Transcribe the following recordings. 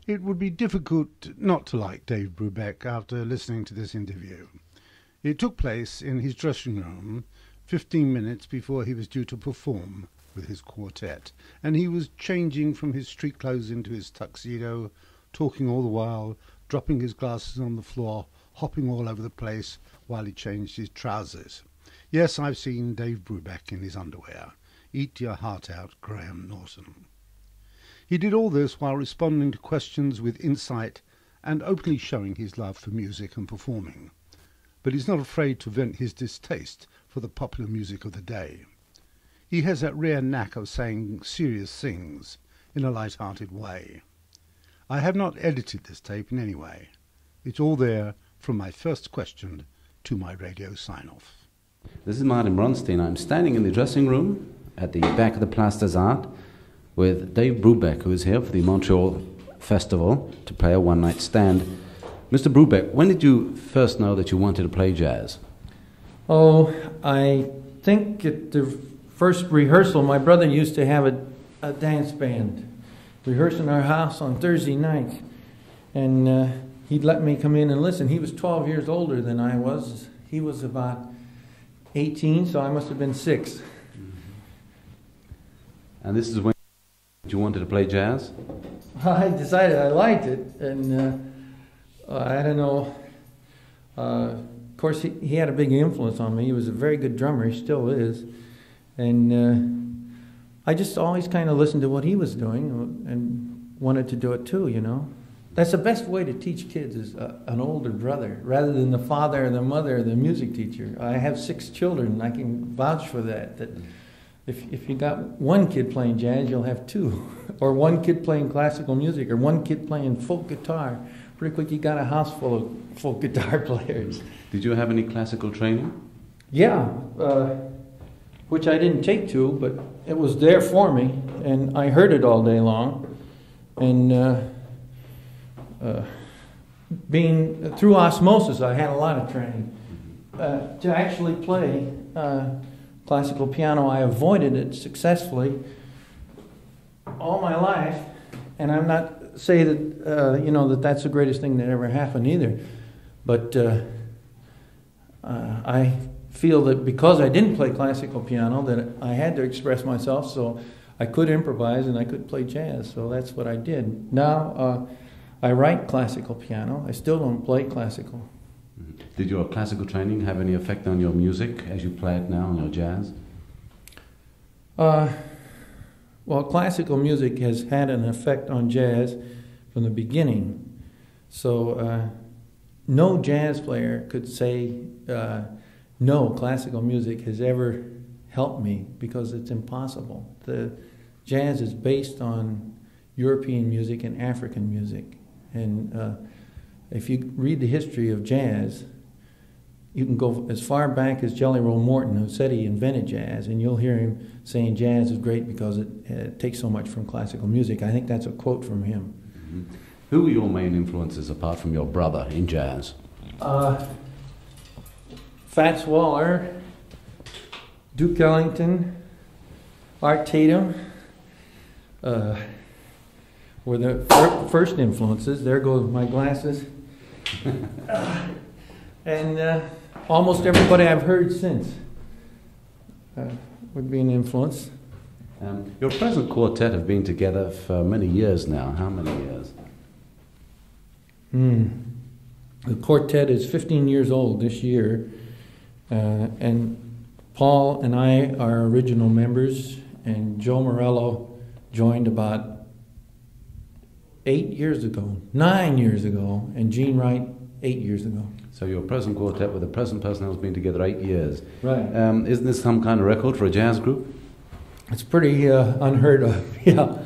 It would be difficult not to like Dave Brubeck after listening to this interview. It took place in his dressing room 15 minutes before he was due to perform with his quartet, and he was changing from his street clothes into his tuxedo, talking all the while, dropping his glasses on the floor, hopping all over the place while he changed his trousers. Yes, I've seen Dave Brubeck in his underwear. Eat your heart out, Graham Norton. He did all this while responding to questions with insight and openly showing his love for music and performing. But he's not afraid to vent his distaste for the popular music of the day. He has that rare knack of saying serious things in a light-hearted way. I have not edited this tape in any way. It's all there from my first question to my radio sign-off. This is Martin Bronstein. I'm standing in the dressing room at the back of the Place des Arts with Dave Brubeck, who is here for the Montreal Festival to play a one-night stand. Mr. Brubeck, when did you first know that you wanted to play jazz? Oh, I think at the first rehearsal, my brother used to have a dance band rehearse in our house on Thursday nights, and he'd let me come in and listen. He was 12 years older than I was. He was about 18, so I must have been 6. And this is when you wanted to play jazz? I decided I liked it, and I don't know. Of course, he had a big influence on me. He was a very good drummer. He still is. And I just always kind of listened to what he was doing and wanted to do it too, you know. That's the best way to teach kids is an older brother, rather than the father or the mother or the music teacher. I have 6 children, and I can vouch for that. If you got one kid playing jazz, you'll have 2. Or one kid playing classical music, or one kid playing folk guitar. Pretty quick, you got a house full of folk guitar players. Did you have any classical training? Yeah, which I didn't take to, but it was there for me, and I heard it all day long. And being through osmosis, I had a lot of training. To actually play classical piano, I avoided it successfully all my life, and I'm not say that that's the greatest thing that ever happened either, but I feel that because I didn't play classical piano, that I had to express myself, so I could improvise and I could play jazz. So that's what I did. Now I write classical piano. I still don't play classical. Did your classical training have any effect on your music as you play it now, on your jazz? Well, classical music has had an effect on jazz from the beginning. So no jazz player could say, no, classical music has ever helped me, because it's impossible. The jazz is based on European music and African music. And if you read the history of jazz, you can go as far back as Jelly Roll Morton, who said he invented jazz, and you'll hear him saying jazz is great because it takes so much from classical music. I think that's a quote from him. Mm-hmm. Who were your main influences apart from your brother in jazz? Fats Waller, Duke Ellington, Art Tatum were the first influences. There go my glasses. And almost everybody I've heard since would be an influence. Your present quartet have been together for many years now. How many years? The quartet is 15 years old this year, and Paul and I are original members, and Joe Morello joined about 9 years ago, and Gene Wright 8 years ago. So your present quartet with the present personnel has been together 8 years. Right. Isn't this some kind of record for a jazz group? It's pretty unheard of, yeah.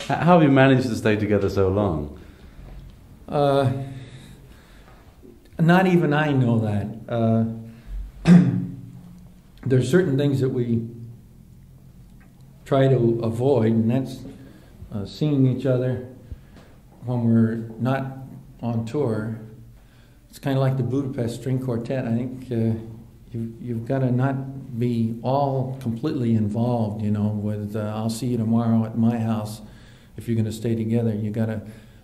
How have you managed to stay together so long? Not even I know that. There's certain things that we try to avoid, and that's seeing each other when we're not on tour. It's kind of like the Budapest String Quartet. I think you've got to not be all completely involved, with I'll see you tomorrow at my house. if you're going to stay together. You got to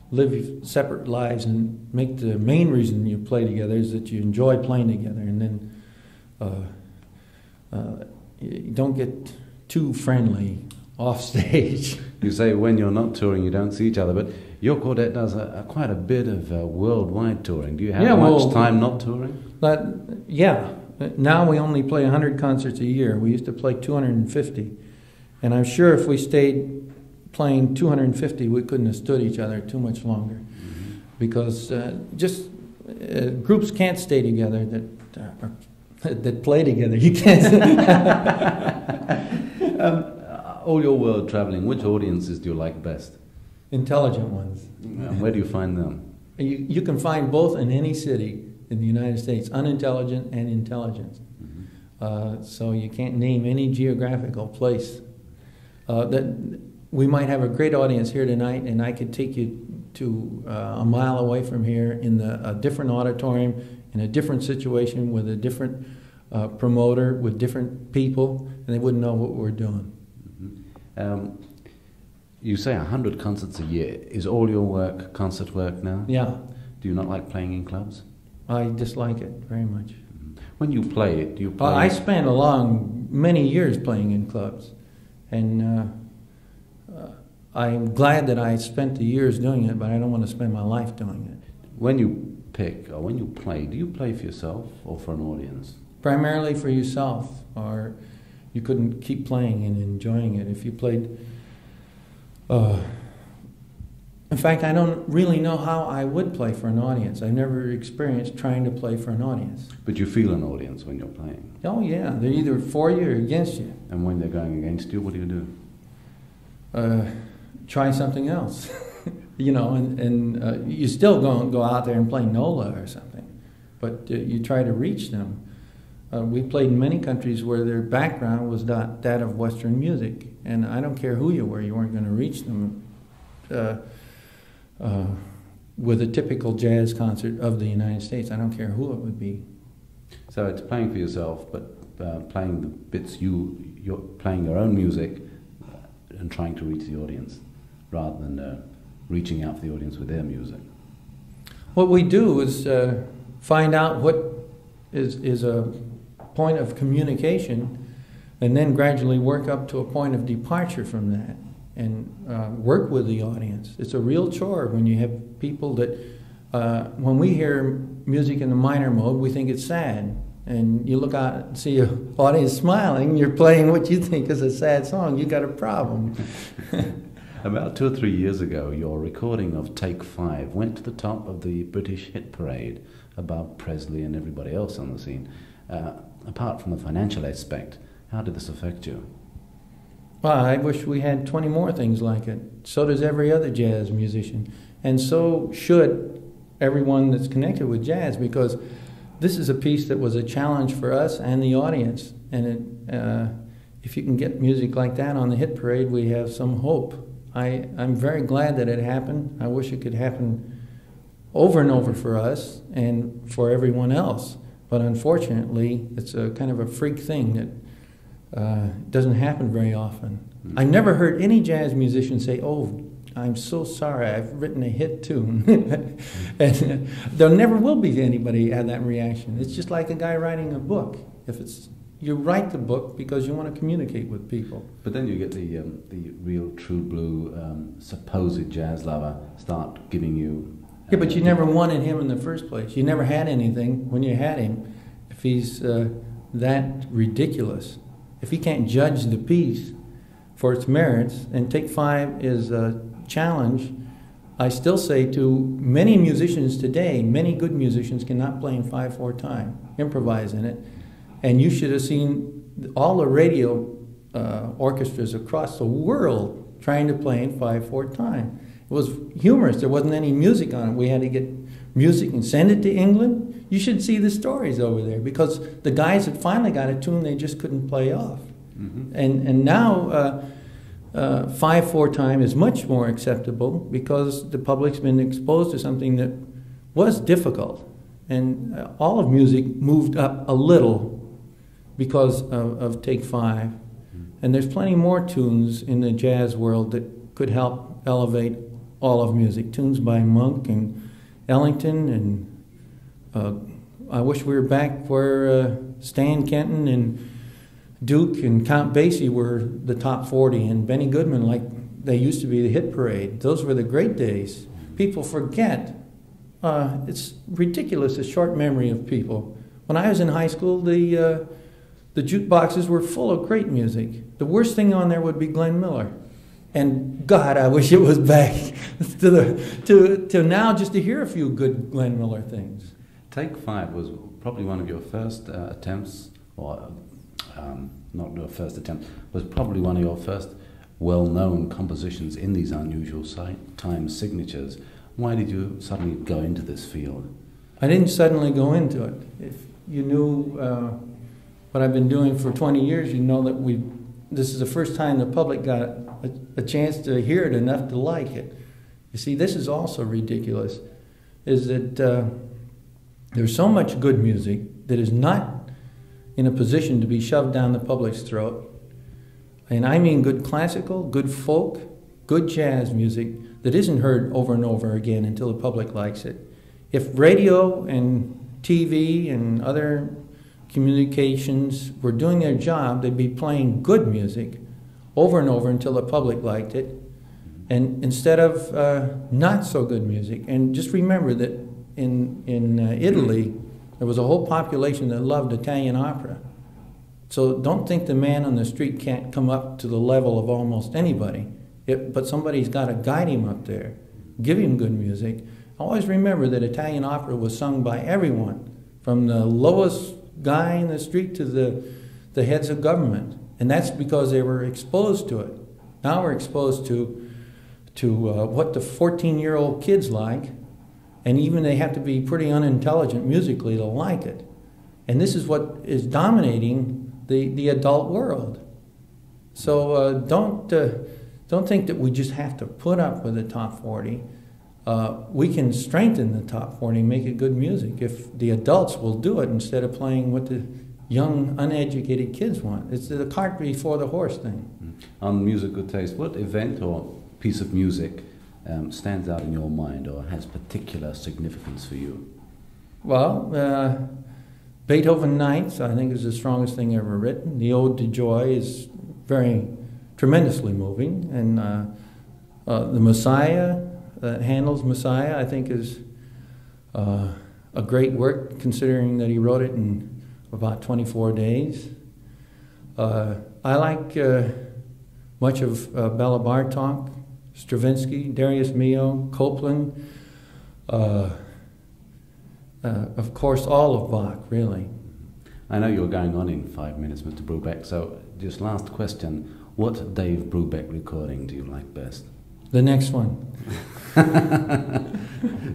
live separate lives and make the main reason you play together is that you enjoy playing together, and then you don't get too friendly off stage. You say when you're not touring you don't see each other, but your quartet does quite a bit of worldwide touring. Do you have much time not touring? Yeah. Now we only play 100 concerts a year. We used to play 250. And I'm sure if we stayed playing 250, we couldn't have stood each other too much longer. Mm-hmm. Because groups can't stay together that play together. You can't. All your world traveling, which audiences do you like best? Intelligent ones. And where do you find them? You can find both in any city in the United States, unintelligent and intelligent. Mm-hmm. So you can't name any geographical place. That we might have a great audience here tonight, and I could take you to a mile away from here in a different auditorium, in a different situation, with a different promoter, with different people, and they wouldn't know what we're doing. Mm-hmm. You say 100 concerts a year. Is all your work concert work now? Yeah. Do you not like playing in clubs? I dislike it very much. When you play it, do you play I spent many years playing in clubs, and I'm glad that I spent the years doing it, but I don't want to spend my life doing it. When you pick or when you play, do you play for yourself or for an audience? Primarily for yourself, or you couldn't keep playing and enjoying it if you played. In fact, I don't really know how I would play for an audience. I've never experienced trying to play for an audience. But you feel an audience when you're playing? Oh yeah, they're either for you or against you. And when they're going against you, what do you do? Try something else. You know, and you still go out there and play NOLA or something, but you try to reach them. We played in many countries where their background was not that of Western music, and I don't care who you were, you weren't going to reach them with a typical jazz concert of the United States. I don't care who it would be. So it's playing for yourself, but playing the bits you're playing your own music and trying to reach the audience, rather than reaching out for the audience with their music. What we do is find out what is a point of communication, and then gradually work up to a point of departure from that, and work with the audience. It's a real chore when you have people that, when we hear music in the minor mode, we think it's sad. And you look out and see an audience smiling, you're playing what you think is a sad song, you got a problem. About 2 or 3 years ago, your recording of Take 5 went to the top of the British hit parade, above Presley and everybody else on the scene. Apart from the financial aspect, how did this affect you? Well, I wish we had 20 more things like it. So does every other jazz musician. And so should everyone that's connected with jazz, because this is a piece that was a challenge for us and the audience. And if you can get music like that on the hit parade, we have some hope. I'm very glad that it happened. I wish it could happen over and over for us and for everyone else. But unfortunately, it's a kind of a freak thing that doesn't happen very often. Mm-hmm. I've never heard any jazz musician say, "Oh, I'm so sorry, I've written a hit tune." And there never will be anybody have that reaction. It's just like a guy writing a book. You write the book because you want to communicate with people. But then you get the real true blue supposed jazz lover start giving you... Yeah, but you never wanted him in the first place. You never had anything when you had him. If he's that ridiculous, if he can't judge the piece for its merits, and Take 5 is a challenge, I still say to many musicians today, many good musicians cannot play in 5/4 time, improvise in it. And you should have seen all the radio orchestras across the world trying to play in 5/4 time. It was humorous. There wasn't any music on it. We had to get music and send it to England. You should see the stories over there, because the guys had finally got a tune they just couldn't play off. Mm-hmm. And now 5/4 time is much more acceptable because the public's been exposed to something that was difficult. And all of music moved up a little because of Take 5. Mm-hmm. And there's plenty more tunes in the jazz world that could help elevate all of music. Tunes by Monk and Ellington, and I wish we were back where Stan Kenton and Duke and Count Basie were the top 40, and Benny Goodman, like they used to be the hit parade. Those were the great days. People forget. It's ridiculous, the short memory of people. When I was in high school, the jukeboxes were full of great music. The worst thing on there would be Glenn Miller. And God, I wish it was back to now just to hear a few good Glenn Miller things. Take Five was probably one of your first attempts, or not your first attempt, was probably one of your first well-known compositions in these unusual time signatures. Why did you suddenly go into this field? I didn't suddenly go into it. If you knew what I've been doing for 20 years, you know that this is the first time the public got a chance to hear it enough to like it. You see, this is also ridiculous, is that there's so much good music that is not in a position to be shoved down the public's throat. And I mean good classical, good folk, good jazz music that isn't heard over and over again until the public likes it. If radio and TV and other communications were doing their job, they'd be playing good music over and over until the public liked it, and instead of not so good music. And just remember that in Italy, there was a whole population that loved Italian opera. So don't think the man on the street can't come up to the level of almost anybody, but somebody's got to guide him up there, give him good music. Always remember that Italian opera was sung by everyone, from the lowest guy in the street to the heads of government. And that's because they were exposed to it. Now we're exposed to what the 14-year-old kids like, and even they have to be pretty unintelligent musically to like it. And this is what is dominating the adult world. So don't think that we just have to put up with the top 40. We can strengthen the top 40 and make it good music if the adults will do it instead of playing what the young, uneducated kids want. It's the cart before the horse thing. On musical taste, what event or piece of music stands out in your mind or has particular significance for you? Well, Beethoven Nights, I think, is the strongest thing ever written. The Ode to Joy is tremendously moving. And the Messiah, Handel's Messiah, I think is a great work, considering that he wrote it in about 24 days. I like much of Bela Bartok, Stravinsky, Darius Milhaud, Copland, of course all of Bach, really. I know you're going on in 5 minutes, Mr. Brubeck, so just last question. What Dave Brubeck recording do you like best? The next one.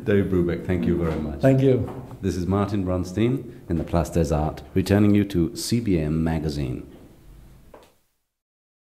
Dave Brubeck, thank you very much. Thank you. This is Martin Bronstein in the Place des Arts, returning you to CBM Magazine.